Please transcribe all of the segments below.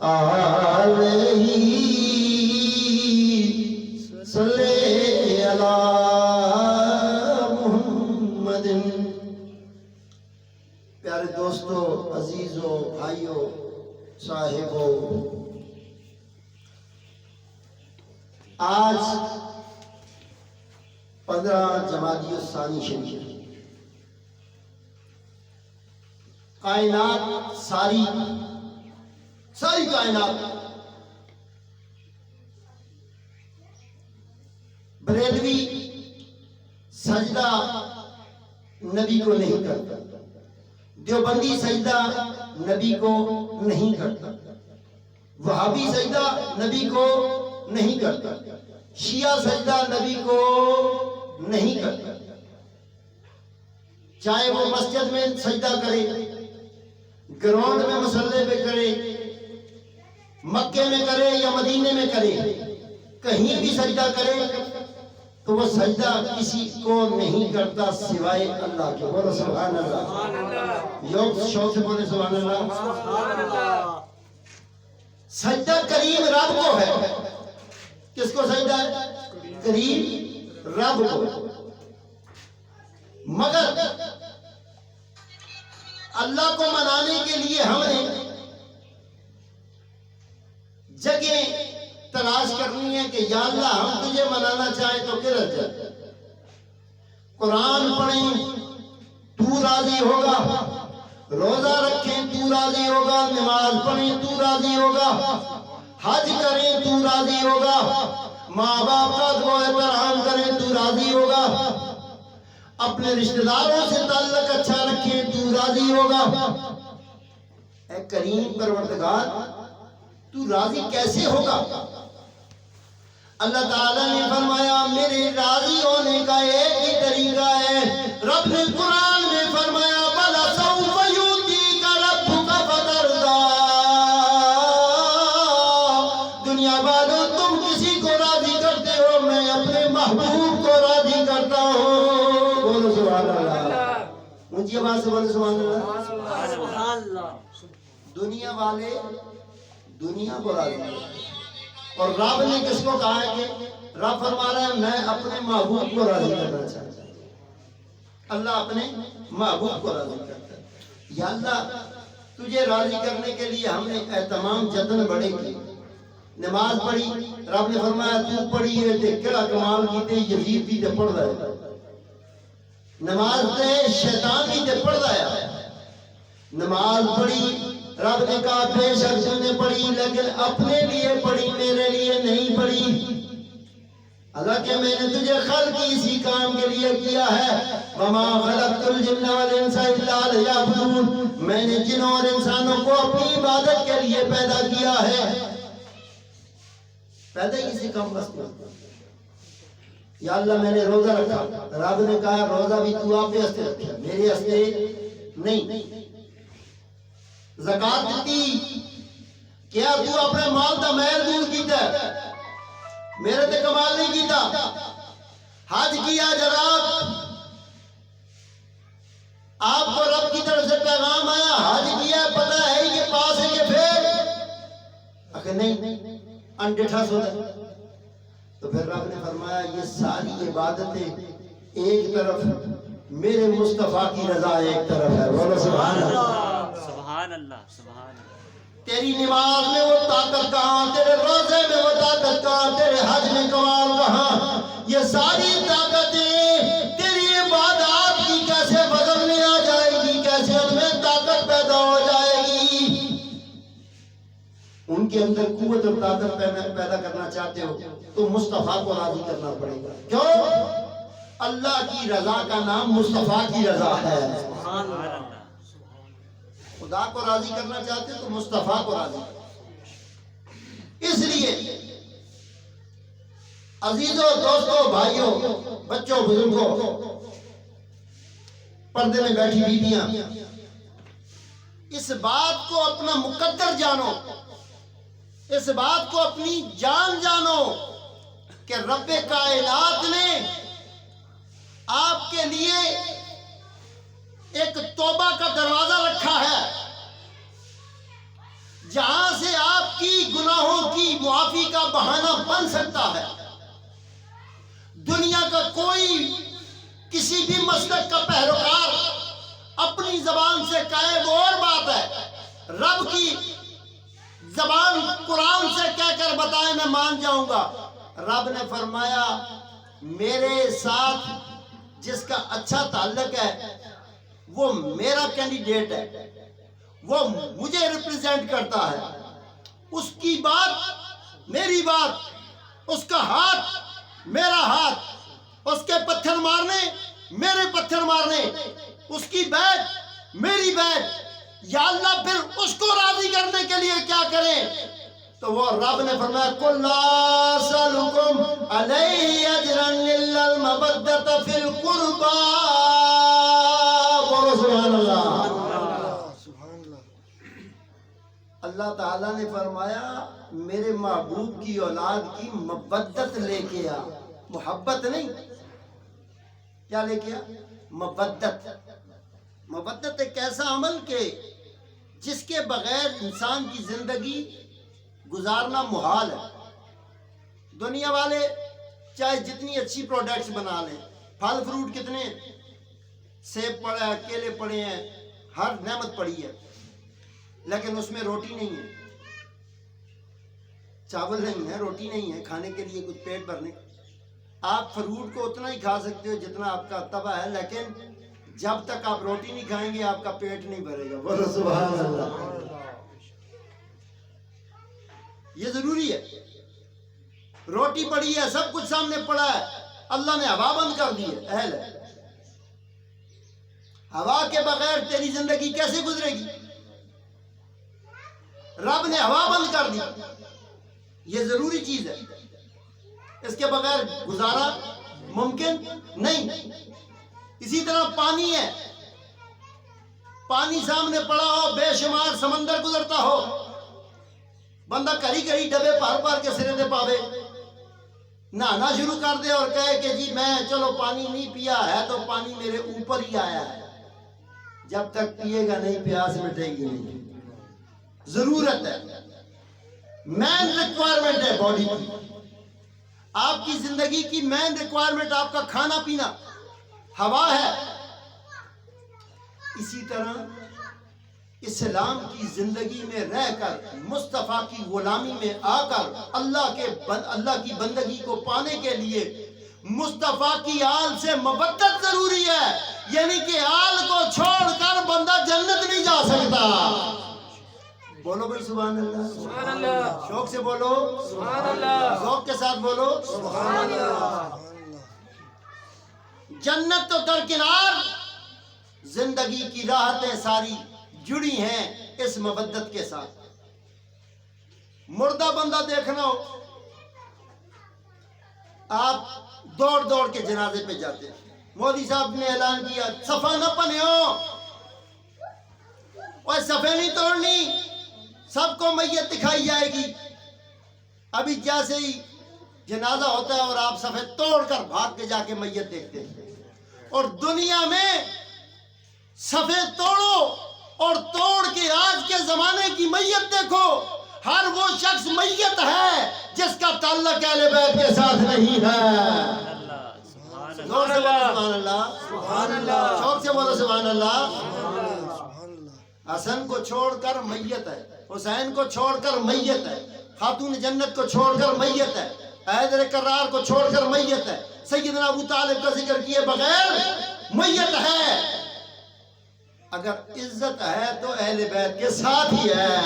علیہ صلی علی محمد۔ پیارے دوستو، عزیزو، بھائیو، صاحبو، آج 15 جمادی الثانی شریف، کائنات ساری کائنات بریلوی سجدہ نبی کو نہیں کرتا، دیوبندی سجدہ نبی کو نہیں کرتا، وہابی سجدہ نبی کو نہیں کرتا، شیعہ سجدہ نبی کو نہیں کرتا، چاہے وہ مسجد میں سجدہ کرے، گراؤنڈ میں مصلی پہ کرے، مکے میں کرے یا مدینے میں کرے، کہیں بھی سجدہ کرے تو وہ سجدہ کسی کو نہیں کرتا سوائے اللہ کے۔ بولو سبحان اللہ، شوق سے بولے سبحان اللہ۔ سجدہ کریم رب کو ہے۔ کس کو سجدہ ہے؟ کریم رب کو۔ مگر اللہ کو منانے کے لیے ہم نے جگہ تلاش کرنی ہے کہ یا اللہ ہم تجھے منانا چاہیں تو کدھر جائے؟ قرآن پڑھیں تو راضی ہوگا، روزہ رکھیں تو راضی ہوگا، نماز پڑھیں تو راضی ہوگا، حج کریں تو راضی ہوگا، ماں باپ کا دعا احترام کریں تو راضی ہوگا، اپنے رشتہ داروں سے تعلق اچھا رکھیں تو راضی ہوگا۔ اے کریم پروردگار، تو راضی کیسے ہوگا؟ اللہ تعالیٰ نے فرمایا میرے راضی ہونے کا ایک ہی طریقہ ہے۔ رب نے قرآن میں فرمایا بَلَ سَوْفَ يُعْطِيكَ رَبُّكَ فَتَرْضَىٰ۔ دنیا والوں، تم کسی کو راضی کرتے ہو، میں اپنے محبوب کو راضی کرتا ہوں۔ بولو سبحان اللہ، اونچی آواز سے بولو سبحان اللہ۔ دنیا والے دنیا کو راضی کرتے، اور رب نے کس کو کہا ہے کہ رب فرما رہا ہے میں اپنے محبوب کو راضی کرنا چاہتا ہوں۔ اللہ اپنے محبوب کو راضی کرتا ہے۔ یا اللہ تجھے راضی کرنے کے لیے ہم نے تمام جتن بڑے کی، نماز پڑھی، رب نے فرمایا تو پڑھی ہے تے کیا کمال کیتے، یزید بھی تے پڑھ رہا ہے، نماز تے شیطان بھی تے پڑھ رہا ہے۔ نماز پڑھی، رب نے کہا بے شک تم نے پڑھی لیکن اپنے لیے پڑھی، میرے لیے نہیں پڑھی، حالانکہ میں نے تجھے خلق اسی کام کے لیے کیا ہے۔ وَمَا خَلَقْتُ الْجِنَّ وَالْإِنسَ إِلَّا لِيَعْبُدُونِ، میں نے جنوں اور انسانوں کو اپنی عبادت کے لیے پیدا کیا ہے۔ پیدا ہی اسی کام واسطے۔ یا اللہ میں نے روزہ رکھا، رب نے کہا روزہ بھی تو آپ ہستے رکھا، میرے ہستے نہیں۔ زکات دیتی، کیا تو اپنے مال دا مہر دور کیتا ہے، میرے تے کمال نہیں کیتا۔ حج کیا جناب، آپ کو رب کی طرف سے پیغام آیا، حج کیا پتہ ہے کہ پاس ہے کہ پھر اگر نہیں انڈٹھا سو ہے، تو پھر رب نے فرمایا یہ ساری عبادتیں ایک طرف، میرے مصطفیٰ کی رضا ایک طرف ہے۔ بولو سبحان اللہ، سبحان اللہ، سبحان اللہ۔ تیری نماز میں وہ طاقت کہاں، تیرے روزے میں وہ طاقت کہاں، تیرے حج میں کمال کہاں؟ یہ ساری طاقتیں تیری عبادات کی کیسے بدل میں آ جائے گی، کیسے ان میں طاقت پیدا ہو جائے گی؟ ان کے اندر قوت اور طاقت پیدا کرنا چاہتے ہو تو مصطفیٰ کو راضی کرنا پڑے گا۔ کیوں؟ اللہ کی رضا کا نام مصطفیٰ کی رضا ہے۔ سبحان اللہ۔ خدا کو راضی کرنا چاہتے تو مصطفیٰ کو راضی کرنا۔ اس لیے عزیزوں، دوستوں، بھائیوں، بچوں، بزرگوں، پردے میں بیٹھی بیویاں، اس بات کو اپنا مقدر جانو، اس بات کو اپنی جان جانو کہ رب کائنات نے آپ کے لیے ایک توبہ کا دروازہ رکھا ہے، جہاں سے آپ کی بہانہ بن سکتا ہے. دنیا کا کوئی کسی بھی مسلک کا پیروکار اپنی زبان سے کہے وہ اور بات ہے، رب کی زبان قرآن سے کہہ کر بتائے میں مان جاؤں گا. رب نے فرمایا میرے ساتھ جس کا اچھا تعلق ہے وہ میرا کینڈیڈیٹ ہے، وہ مجھے ریپرزینٹ کرتا ہے، اس کی بات میری بات، اس کا ہاتھ میرا ہاتھ، اس کے پتھر مارنے میرے پتھر مارنے، اس کی بیعت میری بیعت. یا اللہ پھر اس کو راضی کرنے کے لیے کیا کریں؟ تو وہ رب نے فرمایا قُلْ لَا أَسْأَلُكُمْ عَلَيْهِ أَجْرًا إِلَّا الْمَوَدَّةَ فِي الْقُرْبَى. بولو سبحان اللہ. اللہ تعالیٰ نے فرمایا میرے محبوب کی اولاد کی مودت لے کے آ، محبت نہیں، کیا لے کے آ؟ مودت. مودت ایک ایسا عمل کہ جس کے بغیر انسان کی زندگی گزارنا محال ہے. دنیا والے چاہے جتنی اچھی پروڈکٹس بنا لیں، پھل فروٹ کتنے ہیں، سیب پڑا ہے، کیلے پڑے ہیں، ہر نعمت پڑی ہے، لیکن اس میں روٹی نہیں ہے، چاول نہیں ہے، روٹی نہیں ہے، کھانے کے لیے کچھ پیٹ بھرنے. آپ فروٹ کو اتنا ہی کھا سکتے ہو جتنا آپ کا طبع ہے، لیکن جب تک آپ روٹی نہیں کھائیں گے آپ کا پیٹ نہیں بھرے گا. بولو سبحان اللہ. یہ ضروری ہے. روٹی پڑی ہے، سب کچھ سامنے پڑا ہے، اللہ نے ہوا بند کر دی ہے، اہل ہے. ہوا کے بغیر تیری زندگی کیسے گزرے گی؟ رب نے ہوا بند کر دی، یہ ضروری چیز ہے، اس کے بغیر گزارا ممکن نہیں. اسی طرح پانی ہے، پانی سامنے پڑا ہو، بے شمار سمندر گزرتا ہو، بندہ کری کری ڈبے پار پار کے سرے دے پاوے، نہانا شروع کر دے اور کہے کہ جی میں چلو پانی نہیں پیا ہے تو پانی میرے اوپر ہی آیا ہے. جب تک پیے گا نہیں پیاس مٹے گی نہیں. ضرورت ہے، مین ریکوائرمنٹ ہے باڈی کی. آپ کی زندگی کی مین ریکوائرمنٹ آپ کا کھانا پینا، ہوا ہے. اسی طرح اسلام کی زندگی میں رہ کر، مصطفیٰ کی غلامی میں آ کر، اللہ کی بندگی کو پانے کے لیے مصطفیٰ کی آل سے مودت ضروری ہے. یعنی کہ آل کو چھوڑ کر بندہ جنت نہیں جا سکتا. بولو بھائی سبحان اللہ. سبحان اللہ. شوق سے بولو سبحان اللہ. ذوق کے ساتھ بولو سبحان اللہ. جنت تو درکنار، زندگی کی راحتیں ساری جڑی ہیں اس مودت کے ساتھ. مردہ بندہ دیکھنا ہو، آپ دوڑ دوڑ کے جنازے پہ جاتے ہیں. مودی صاحب نے اعلان کیا صفا نہ پنیو، اور صفے نہیں توڑنی، سب کو میت دکھائی جائے گی. ابھی جیسے ہی جنازہ ہوتا ہے اور آپ صفے توڑ کر بھاگ کے جا کے میت دیکھتے ہیں. اور دنیا میں صفے توڑو اور توڑ کے آج کے زمانے کی میت دیکھو، ہر وہ شخص میت ہے جس کا تعلق اہل بیت کے ساتھ نہیں ہے. زور سے بولو سبحان اللہ. سبحان اللہ. شوق سے بولو سبحان اللہ. حسن کو چھوڑ کر میت ہے، حسین کو چھوڑ کر میت ہے، خاتون جنت کو چھوڑ کر میت ہے، حیدر کرار کو چھوڑ کر میت ہے، سیدنا ابو طالب کا ذکر کیے بغیر میت ہے. اگر عزت ہے تو اہل بیت کے ساتھ ہی ہے.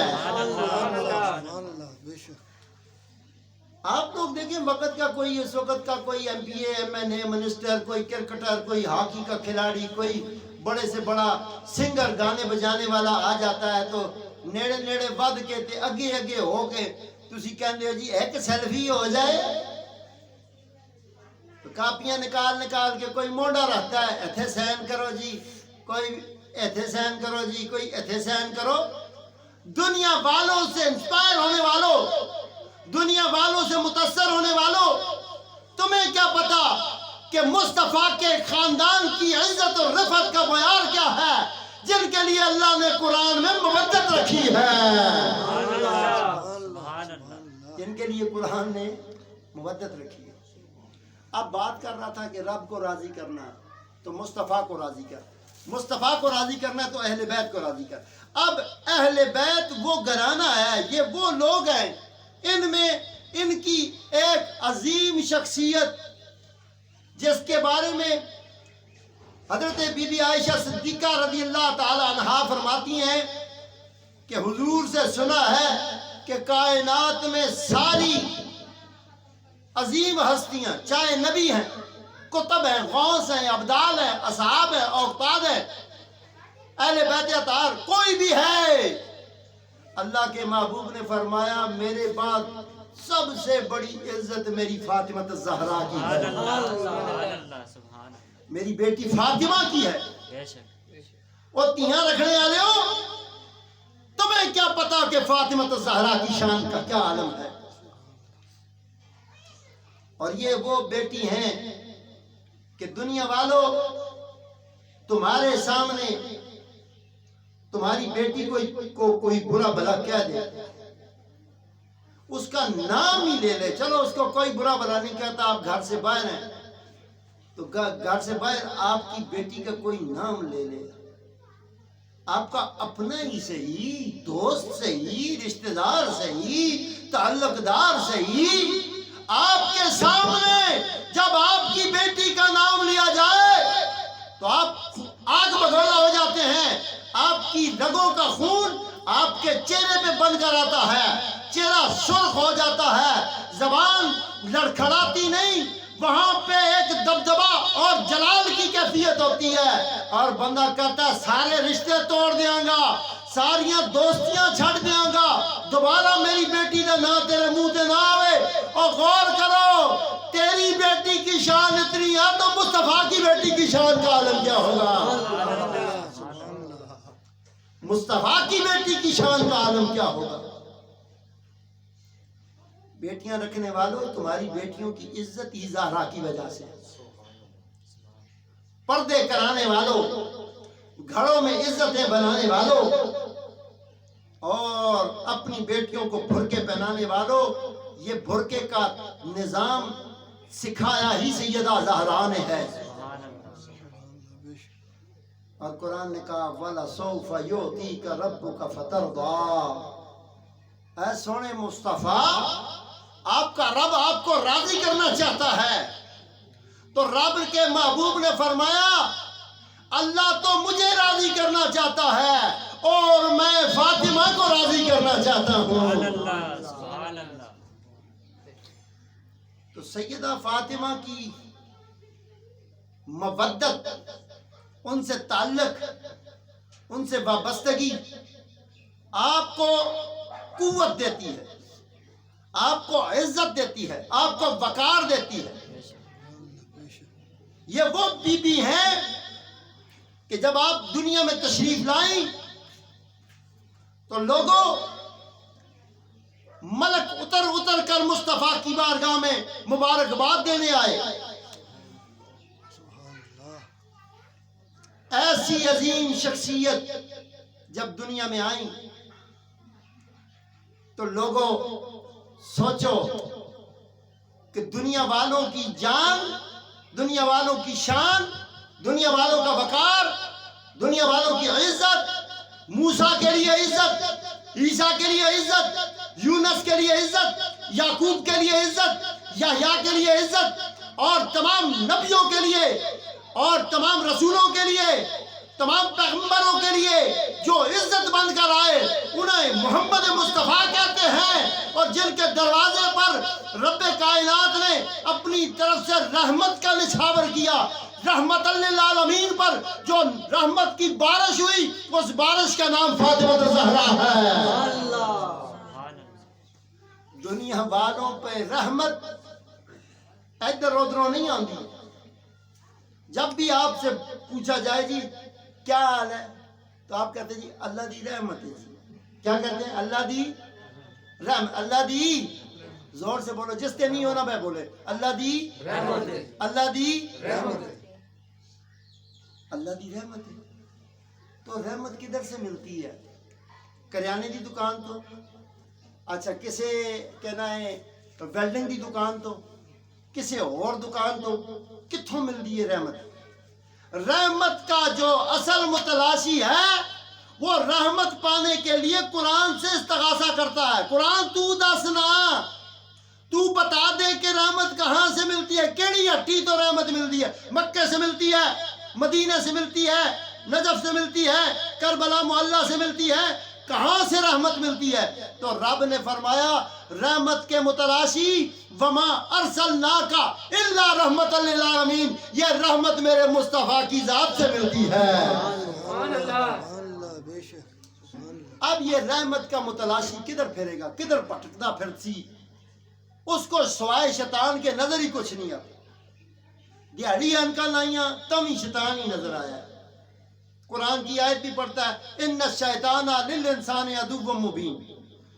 آپ لوگ دیکھیں وقت کا کوئی، اس وقت کا کوئی ایم پی اے، ایم این اے، منسٹر، کوئی کرکٹر، کوئی ہاکی کا کھلاڑی، کوئی بڑے سے بڑا سنگر، گانے بجانے والا آ جاتا ہے تو نیڑے نیڑے ود کے تے اگے اگے ہو کے تسی کہندے ہو جی ایک سیلفی ہو جائے. کاپیاں نکال کے کوئی موڈا رہتا ہے، ایتھے سین کرو جی، کوئی ایتھے سین کرو جی، کوئی ایتھے سین کرو. دنیا والوں سے انسپائر ہونے والوں، دنیا والوں سے متاثر ہونے والوں، تمہیں کیا پتا کہ مصطفیٰ کے خاندان کی عزت اور رفعت کا معیار کیا ہے، جن کے لیے اللہ نے قرآن میں مودت رکھی ہے، جن کے لیے قرآن نے مودت رکھی ہے۔ اب بات کر رہا تھا کہ رب کو راضی کرنا تو مصطفیٰ کو راضی کر، مصطفیٰ کو راضی کرنا تو اہل بیت کو راضی کر۔ اب اہل بیت وہ گھرانہ ہے، یہ وہ لوگ ہیں، ان میں ان کی ایک عظیم شخصیت جس کے بارے میں حضرت بی بی عائشہ صدیقہ رضی اللہ تعالی عنہا فرماتی ہیں کہ حضور سے سنا ہے کہ کائنات میں ساری عظیم ہستیاں، چاہے نبی ہیں، کتب ہیں، غوث ہیں، ابدال ہیں، اصحاب ہیں، اوقاد ہیں، اہل بیت اطہار، کوئی بھی ہے، اللہ کے محبوب نے فرمایا میرے بعد سب سے بڑی عزت میری فاطمہ الزہرا کی ہے، میری بیٹی فاطمہ کی ہے۔ وہ تیاں رکھنے والے ہو، تمہیں کیا پتا کہ فاطمہ الزہرا کی شان کا کیا عالم ہے؟ اور یہ وہ بیٹی ہیں کہ دنیا والوں تمہارے سامنے تمہاری بیٹی کو کوئی برا بھلا کہہ دے، اس کا نام ہی لے لے، چلو اس کو کوئی برا بھلا نہیں کہتا، آپ گھر سے باہر ہیں تو گھر سے باہر آپ کی بیٹی کا کوئی نام لے لے، آپ کا اپنا ہی صحیح، دوست صحیح، رشتہ دار صحیح، تعلق دار صحیح، آپ کے سامنے جب آپ کی بیٹی کا نام لیا جائے تو آپ آگ بگولا ہو جاتے ہیں، آپ کی رگوں کا خون آپ کے چہرے پہ بن کر آتا ہے، چہرہ سرخ ہو جاتا ہے، زبان لڑکھڑاتی نہیں، وہاں پہ ایک دبدبا اور جلال کی کیفیت ہوتی ہے، اور بندہ کہتا ہے سارے رشتے توڑ دیاں گا، ساریاں دوستیاں چھڑ دیاں گا، دوبارہ میری بیٹی کا نام تیرے منہ تے نہ آوے۔ اور غور کرو، تیری بیٹی کی شان اتنی ہے تو مصطفیٰ کی بیٹی کی شان کا عالم کیا ہوگا؟ مصطفیٰ کی بیٹی کی شان کا عالم کیا ہوگا؟ بیٹیاں رکھنے والوں، تمہاری بیٹیوں کی عزت ہی زہرا کی وجہ سے، پردے کرانے والوں، گھروں میں عزتیں بنانے والوں، اور اپنی بیٹیوں کو برقعے پہنانے والوں، یہ برقعے کا نظام سکھایا ہی سیدہ زہرا نے ہے۔ اور قرآن نے کہا وَلَسَوْفَ يُعْطِيكَ رَبُّكَ فَتَرْضَىٰ، اے سونے مصطفیٰ، آپ کا رب آپ کو راضی کرنا چاہتا ہے، تو رب کے محبوب نے فرمایا اللہ تو مجھے راضی کرنا چاہتا ہے اور میں فاطمہ کو راضی کرنا چاہتا ہوں۔ تو سیدہ فاطمہ کی مودت، ان سے تعلق، ان سے وابستگی آپ کو قوت دیتی ہے، آپ کو عزت دیتی ہے، آپ کو وقار دیتی ہے۔ یہ وہ بی بی ہیں کہ جب آپ دنیا میں تشریف لائیں تو لوگوں ملک اتر کر مصطفیٰ کی بارگاہ میں مبارکباد دینے آئے۔ ایسی عظیم شخصیت جب دنیا میں آئیں تو لوگوں سوچو کہ دنیا والوں کی جان، دنیا والوں کی شان، دنیا والوں کا وقار، دنیا والوں کی عزت، موسیٰ کے لیے عزت، عیسیٰ کے لیے عزت، یونس کے لیے عزت، یعقوب کے لیے عزت، یحییٰ کے لیے عزت، اور تمام نبیوں کے لیے اور تمام رسولوں کے لیے، تمام پیغمبروں کے لیے جو عزت بن کر آئے انہیں محمد مصطفیٰ کہتے ہیں، اور جن کے دروازے پر رب کائنات نے اپنی طرف سے رحمت کا نچھاور کیا، رحمت للعالمین پر جو رحمت کی بارش ہوئی، اس بارش کا نام فاطمہ الزہرا ہے۔ دنیا والوں پہ رحمت ادھر ادھر نہیں آتی۔ جب بھی آپ سے پوچھا جائے جی کیا حال ہے تو آپ کہتے ہیں جی اللہ دی رحمت ہے جی۔ کیا کہتے ہیں؟ اللہ دی رحمت، اللہ دی، زور سے بولو، جس کے نہیں ہونا میں بولے، اللہ دی رحمت ہے، اللہ دی رحمت ہے، اللہ دی رحمت ہے۔ تو رحمت کدھر سے ملتی ہے؟ کریانے دی دکان تو اچھا کسے کہنا ہے ویلڈنگ دی دکان تو کسے اور دکان تو کتھوں مل دی ہے رحمت؟ رحمت کا جو اصل متلاشی ہے وہ رحمت پانے کے لیے قرآن سے استغاثہ کرتا ہے. قرآن تو دسنا، تو بتا دے کہ رحمت کہاں سے ملتی ہے. کیڑی ہٹی تو رحمت ملتی ہے؟ مکے سے ملتی ہے، مدینہ سے ملتی ہے، نجف سے ملتی ہے، کربلا معلیٰ سے ملتی ہے. کہاں سے رحمت ملتی ہے؟ تو رب نے فرمایا رحمت کے متلاشی وما ارسلناک الا رحمت للعالمین، یہ رحمت میرے مصطفیٰ کی ذات سے ملتی ہے. اب یہ رحمت کا متلاشی کدھر پھرے گا، کدھر پھٹکتا پھرتی؟ اس کو سوائے شیطان کے نظر ہی کچھ نہیں آتا. دیہڑی انکا لائیاں تم ہی شیطان ہی نظر آیا ہے. قرآن کی آیت بھی پڑھتا ہے ان الشیطان للانسان عدو مبین،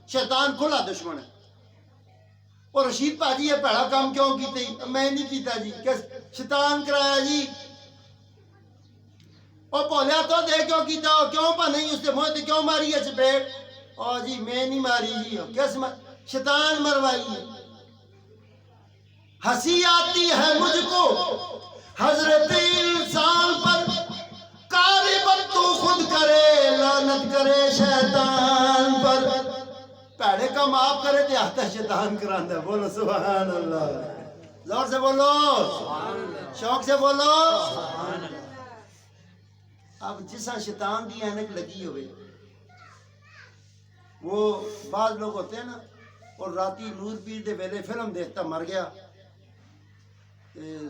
شیطان کھلا دشمن ہے. اور رشید پاجی یہ پہلا کام کیوں کیتے؟ میں نہیں کیتا جی، کہ شیطان کرایا جی. اور بولیا تو دے کیوں کیتا ہو، کیوں پا نہیں اس نے موت کیوں ماری ہے چپیٹ؟ اور جی میں نہیں ماری جی، کس شیطان مروائی ہے. ہنسی آتی ہے مجھ کو حضرت انسان پر، قاربت تو خود کرے لعنت کرے شیطان پر. پیڑے کا معاف کرے تے آتا شیطان کراندہ. بولو سبحان اللہ، زور سے بولو، شوق سے بولو. اب جسا شیطان دی اینک لگی ہوئے، وہ بعض لوگ ہوتے ہیں نا، اور راتی نور پیر دے ویلے فلم دیکھتا مر گیا،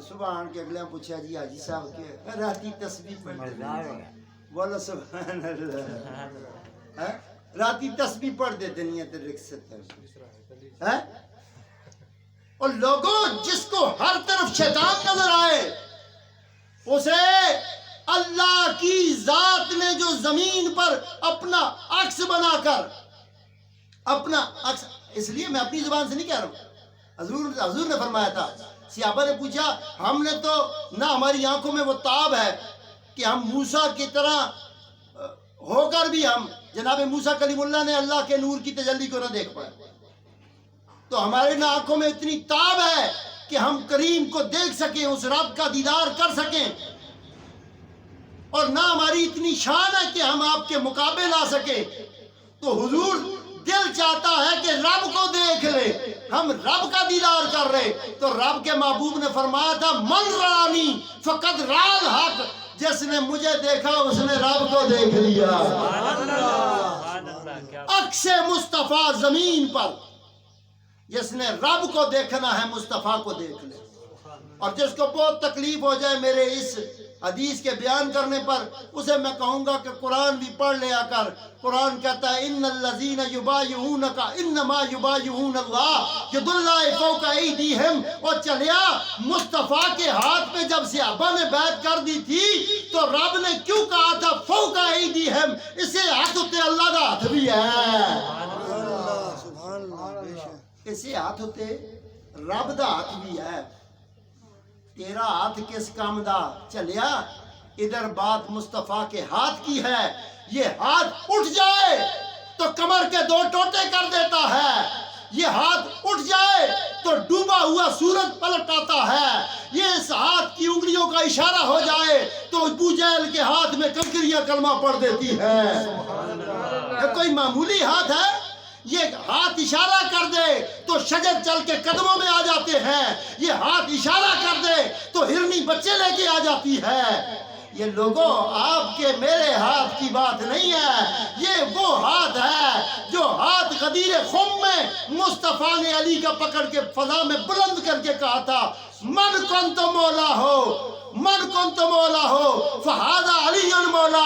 صبح آن کے اگلے پوچھا جی حاجی صاحب کے راتی تسبیح پڑھتے ہیں. بولو سبحان اللہ. راتی تسبیح پڑھ دیتے نہیں ہے تے رخصت ہے. اور لوگوں جس کو ہر طرف شیطان نظر آئے، اسے اللہ کی ذات نے جو زمین پر اپنا عکس بنا کر، اپنا عکس، اس لیے میں اپنی زبان سے نہیں کہہ رہا ہوں، حضور نے فرمایا تھا. صحابہ نے پوچھا ہم نے تو نہ ہماری آنکھوں میں وہ تاب ہے کہ ہم موسیٰ کی طرح ہو کر بھی ہم جناب موسیٰ کلیم اللہ نے اللہ کے نور کی تجلی کو نہ دیکھ پائے. تو ہمارے نہ آنکھوں میں اتنی تاب ہے کہ ہم کریم کو دیکھ سکیں، اس رب کا دیدار کر سکیں، اور نہ ہماری اتنی شان ہے کہ ہم آپ کے مقابل آ سکیں. تو حضور دل چاہتا ہے کہ رب کو دیکھ لے، ہم رب کا دیدار کر رہے. تو رب کے محبوب نے فرمایا تھا من رانی فقد رال حق، جس نے مجھے دیکھا اس نے رب کو دیکھ لیا. عکس مصطفیٰ زمین پر، جس نے رب کو دیکھنا ہے مصطفیٰ کو دیکھ لے. اور جس کو بہت تکلیف ہو جائے میرے اس حدیث کے بیان کرنے پر، اسے میں کہوں گا کہ قرآن بھی پڑھ لیا کر. قرآن کہتا ہے ان الذین یبایعونک انما یبایعون اللہ ید اللہ فوق ایدیہم. اور چلیا مصطفیٰ کے ہاتھ پہ جب صحابہ نے بیعت کر دی تھی تو رب نے کیوں کہا تھا فوق ایدیہم؟ اسے ہاتھ ہوتے اللہ دا ہاتھ بھی ہے، اسے ہاتھ ہوتے رب دا ہاتھ بھی ہے. تیرا ہاتھ کس کام دا چلیا؟ ادھر بات مصطفیٰ کے ہاتھ کی ہے. یہ ہاتھ اٹھ جائے تو کمر کے 2 ٹوٹے کر دیتا ہے، یہ ہاتھ اٹھ جائے تو ڈوبا ہوا سورج پلٹ آتا ہے، یہ اس ہاتھ کی انگلیوں کا اشارہ ہو جائے تو ابو جہل کے ہاتھ میں کنکریاں کلمہ پڑھ دیتی ہے. یہ کوئی معمولی ہاتھ ہے؟ یہ ہاتھ اشارہ کر دے تو شجر چل کے قدموں میں آ جاتے ہیں، یہ ہاتھ اشارہ کر دے تو ہرنی بچے لے کے آ جاتی ہے. یہ لوگوں آپ کے میرے ہاتھ کی بات نہیں ہے، یہ وہ ہاتھ ہے جو ہاتھ غدیر خم میں مصطفیٰ نے علی کا پکڑ کے فضا میں بلند کر کے کہا تھا من کنت مولا ہو، من کنت مولا ہو فہذا علی مولا.